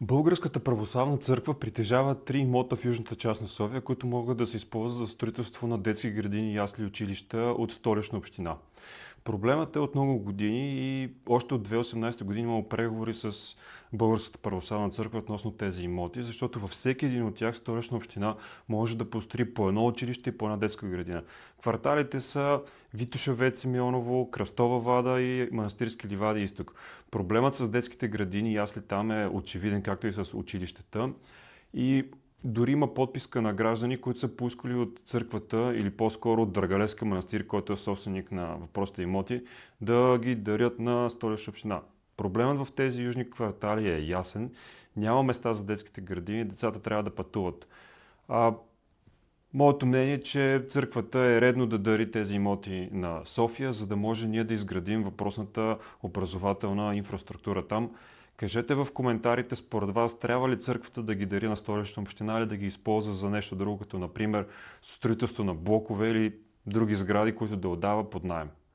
Българската православна църква притежава 3 имота в южната част на София, които могат да се използват за строителство на детски градини, ясли и училища от Столична община. Проблемът е от много години и още от 2018 година имало преговори с Българската православна църква относно тези имоти, защото във всеки един от тях Столична община може да построи по едно училище и по една детска градина. Кварталите са Витоша, Вет Симеоново, Кръстова вада и Манастирски ливади изток. Проблемът с детските градини и ясли там е очевиден, както и с училищата. И дори има подписка на граждани, които са поискали от църквата или по-скоро от Драгалевска манастир, който е собственик на въпросите имоти, да ги дарят на Столична община. Проблемът в тези южни квартали е ясен. Няма места за детските градини, децата трябва да пътуват. Моето мнение е, че църквата е редно да дари тези имоти на София, за да може ние да изградим въпросната образователна инфраструктура там. Кажете в коментарите, според вас, трябва ли църквата да ги дари на Столична община или да ги използва за нещо друго, като например строителство на блокове или други сгради, които да отдава под наем.